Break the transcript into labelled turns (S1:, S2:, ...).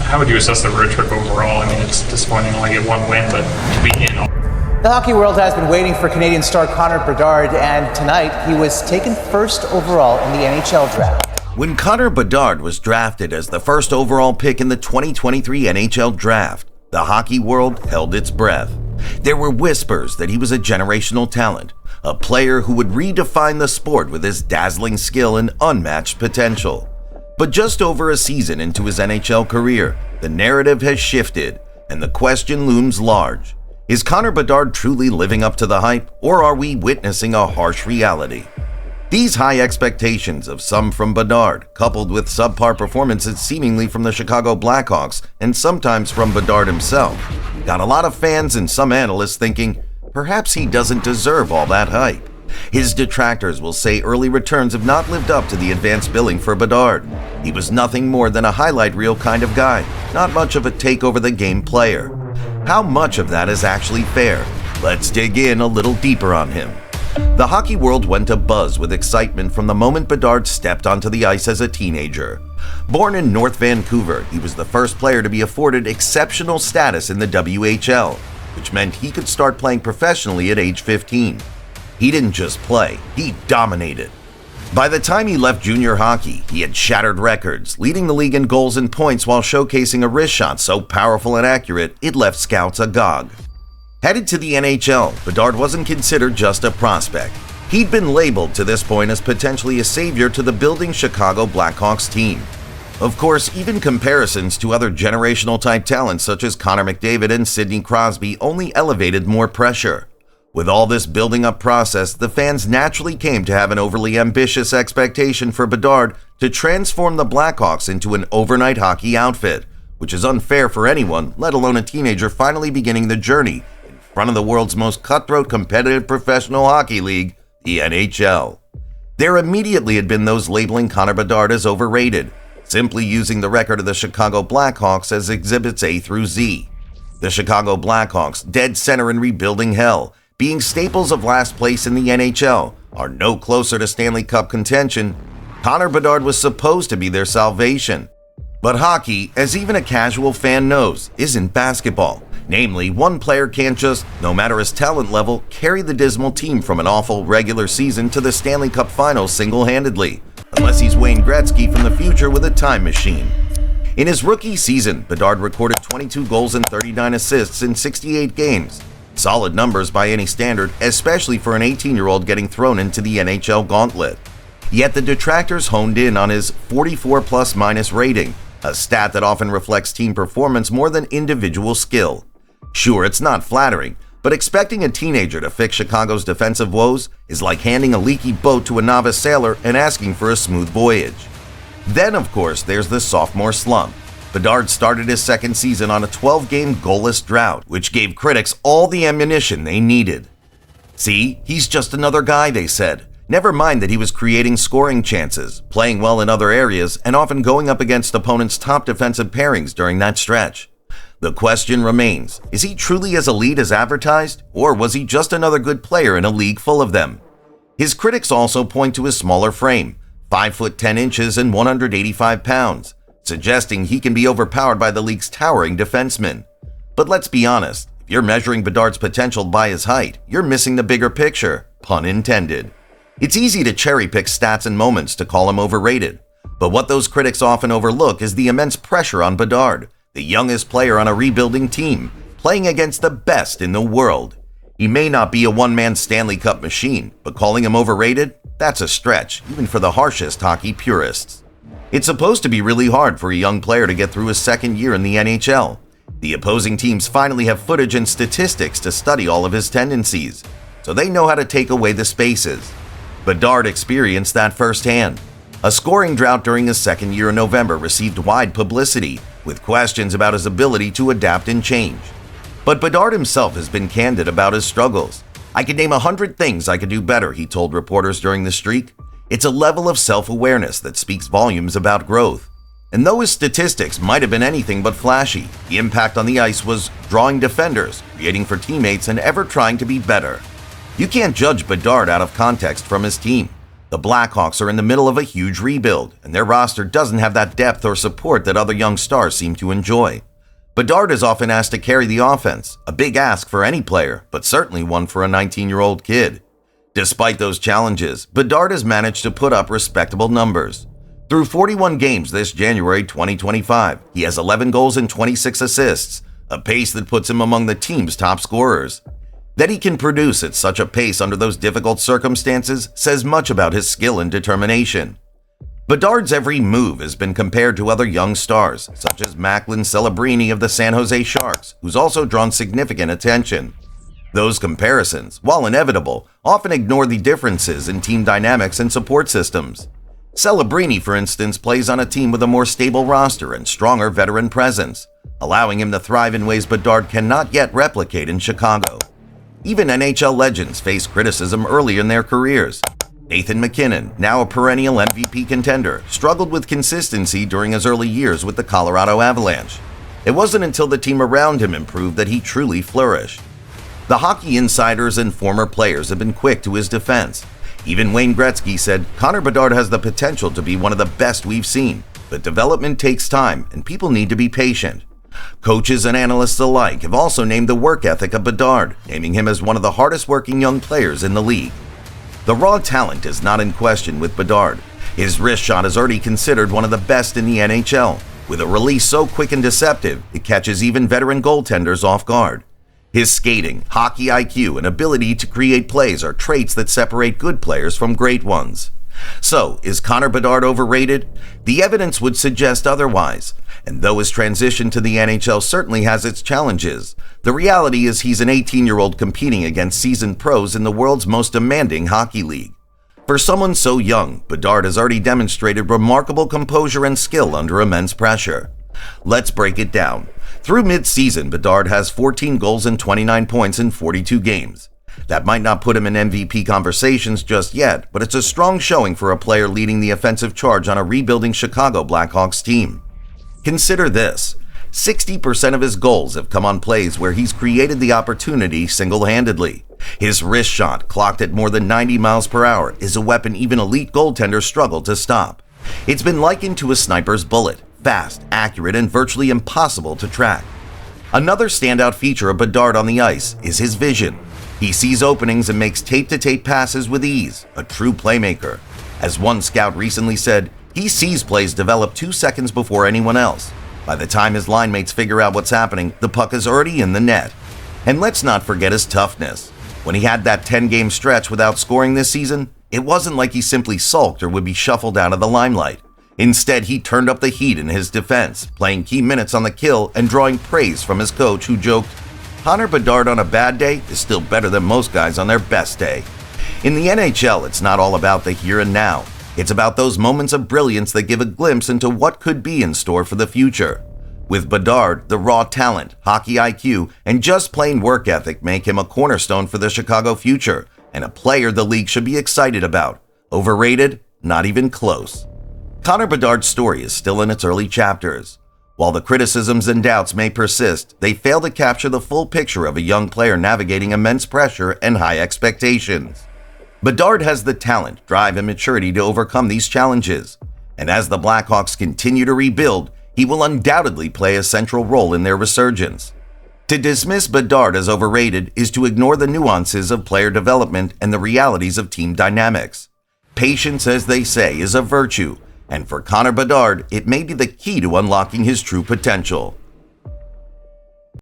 S1: How would you assess the road trip overall? I mean, it's disappointing to only get one win, but to be in.
S2: The hockey world has been waiting for Canadian star Connor Bedard, and tonight he was taken first overall in the NHL Draft.
S3: When Connor Bedard was drafted as the first overall pick in the 2023 NHL Draft, the hockey world held its breath. There were whispers that he was a generational talent, a player who would redefine the sport with his dazzling skill and unmatched potential. But just over a season into his NHL career, the narrative has shifted, and the question looms large. Is Connor Bedard truly living up to the hype, or are we witnessing a harsh reality? These high expectations of some from Bedard, coupled with subpar performances seemingly from the Chicago Blackhawks and sometimes from Bedard himself, got a lot of fans and some analysts thinking perhaps he doesn't deserve all that hype. His detractors will say early returns have not lived up to the advanced billing for Bedard. He was nothing more than a highlight reel kind of guy, not much of a take-over-the-game player. How much of that is actually fair? Let's dig in a little deeper on him. The hockey world went abuzz with excitement from the moment Bedard stepped onto the ice as a teenager. Born in North Vancouver, he was the first player to be afforded exceptional status in the WHL, which meant he could start playing professionally at age 15. He didn't just play, he dominated. By the time he left junior hockey, he had shattered records, leading the league in goals and points while showcasing a wrist shot so powerful and accurate it left scouts agog. Headed to the NHL, Bedard wasn't considered just a prospect. He'd been labeled to this point as potentially a savior to the building Chicago Blackhawks team. Of course, even comparisons to other generational-type talents such as Connor McDavid and Sidney Crosby only elevated more pressure. With all this building up process, the fans naturally came to have an overly ambitious expectation for Bedard to transform the Blackhawks into an overnight hockey outfit, which is unfair for anyone, let alone a teenager finally beginning the journey in front of the world's most cutthroat competitive professional hockey league, the NHL. There immediately had been those labeling Connor Bedard as overrated, simply using the record of the Chicago Blackhawks as exhibits A through Z. The Chicago Blackhawks, dead center in rebuilding hell, being staples of last place in the NHL, are no closer to Stanley Cup contention. Connor Bedard was supposed to be their salvation. But hockey, as even a casual fan knows, isn't basketball. Namely, one player can't just, no matter his talent level, carry the dismal team from an awful regular season to the Stanley Cup Finals single-handedly, unless he's Wayne Gretzky from the future with a time machine. In his rookie season, Bedard recorded 22 goals and 39 assists in 68 games. Solid numbers by any standard, especially for an 18-year-old getting thrown into the NHL gauntlet. Yet the detractors honed in on his 44 plus-minus rating, a stat that often reflects team performance more than individual skill. Sure, it's not flattering, but expecting a teenager to fix Chicago's defensive woes is like handing a leaky boat to a novice sailor and asking for a smooth voyage. Then, of course, there's the sophomore slump. Bedard started his second season on a 12-game goalless drought, which gave critics all the ammunition they needed. See, he's just another guy, they said. Never mind that he was creating scoring chances, playing well in other areas, and often going up against opponents' top defensive pairings during that stretch. The question remains, is he truly as elite as advertised, or was he just another good player in a league full of them? His critics also point to his smaller frame, 5 foot 10 inches and 185 pounds. Suggesting he can be overpowered by the league's towering defensemen. But let's be honest, if you're measuring Bedard's potential by his height, you're missing the bigger picture, pun intended. It's easy to cherry-pick stats and moments to call him overrated, but what those critics often overlook is the immense pressure on Bedard, the youngest player on a rebuilding team, playing against the best in the world. He may not be a one-man Stanley Cup machine, but calling him overrated? That's a stretch, even for the harshest hockey purists. It's supposed to be really hard for a young player to get through his second year in the NHL. The opposing teams finally have footage and statistics to study all of his tendencies, so they know how to take away the spaces. Bedard experienced that firsthand. A scoring drought during his second year in November received wide publicity, with questions about his ability to adapt and change. But Bedard himself has been candid about his struggles. "I could name 100 things I could do better," he told reporters during the streak. It's a level of self-awareness that speaks volumes about growth. And though his statistics might have been anything but flashy, the impact on the ice was drawing defenders, creating for teammates, and ever trying to be better. You can't judge Bedard out of context from his team. The Blackhawks are in the middle of a huge rebuild, and their roster doesn't have that depth or support that other young stars seem to enjoy. Bedard is often asked to carry the offense, a big ask for any player, but certainly one for a 19-year-old kid. Despite those challenges, Bedard has managed to put up respectable numbers. Through 41 games this January 2025, he has 11 goals and 26 assists, a pace that puts him among the team's top scorers. That he can produce at such a pace under those difficult circumstances says much about his skill and determination. Bedard's every move has been compared to other young stars, such as Macklin Celebrini of the San Jose Sharks, who's also drawn significant attention. Those comparisons, while inevitable, often ignore the differences in team dynamics and support systems. Celebrini, for instance, plays on a team with a more stable roster and stronger veteran presence, allowing him to thrive in ways Bedard cannot yet replicate in Chicago. Even NHL legends face criticism early in their careers. Nathan MacKinnon, now a perennial MVP contender, struggled with consistency during his early years with the Colorado Avalanche. It wasn't until the team around him improved that he truly flourished. The hockey insiders and former players have been quick to his defense. Even Wayne Gretzky said, "Connor Bedard has the potential to be one of the best we've seen, but development takes time and people need to be patient." Coaches and analysts alike have also named the work ethic of Bedard, naming him as one of the hardest working young players in the league. The raw talent is not in question with Bedard. His wrist shot is already considered one of the best in the NHL. With a release so quick and deceptive, it catches even veteran goaltenders off guard. His skating, hockey IQ, and ability to create plays are traits that separate good players from great ones. So, is Connor Bedard overrated? The evidence would suggest otherwise. And though his transition to the NHL certainly has its challenges, the reality is he's an 18-year-old competing against seasoned pros in the world's most demanding hockey league. For someone so young, Bedard has already demonstrated remarkable composure and skill under immense pressure. Let's break it down. Through mid-season, Bedard has 14 goals and 29 points in 42 games. That might not put him in MVP conversations just yet, but it's a strong showing for a player leading the offensive charge on a rebuilding Chicago Blackhawks team. Consider this: 60% of his goals have come on plays where he's created the opportunity single-handedly. His wrist shot, clocked at more than 90 miles per hour, is a weapon even elite goaltenders struggle to stop. It's been likened to a sniper's bullet, fast, accurate, and virtually impossible to track. Another standout feature of Bedard on the ice is his vision. He sees openings and makes tape-to-tape passes with ease, a true playmaker. As one scout recently said, he sees plays develop 2 seconds before anyone else. By the time his line mates figure out what's happening, the puck is already in the net. And let's not forget his toughness. When he had that 10-game stretch without scoring this season, it wasn't like he simply sulked or would be shuffled out of the limelight. Instead, he turned up the heat in his defense, playing key minutes on the kill and drawing praise from his coach, who joked, "Connor Bedard on a bad day is still better than most guys on their best day." In the NHL, it's not all about the here and now. It's about those moments of brilliance that give a glimpse into what could be in store for the future. With Bedard, the raw talent, hockey IQ, and just plain work ethic make him a cornerstone for the Chicago future, and a player the league should be excited about. Overrated? Not even close. Connor Bedard's story is still in its early chapters. While the criticisms and doubts may persist, they fail to capture the full picture of a young player navigating immense pressure and high expectations. Bedard has the talent, drive, and maturity to overcome these challenges, and as the Blackhawks continue to rebuild, he will undoubtedly play a central role in their resurgence. To dismiss Bedard as overrated is to ignore the nuances of player development and the realities of team dynamics. Patience, as they say, is a virtue, and for Connor Bedard, it may be the key to unlocking his true potential.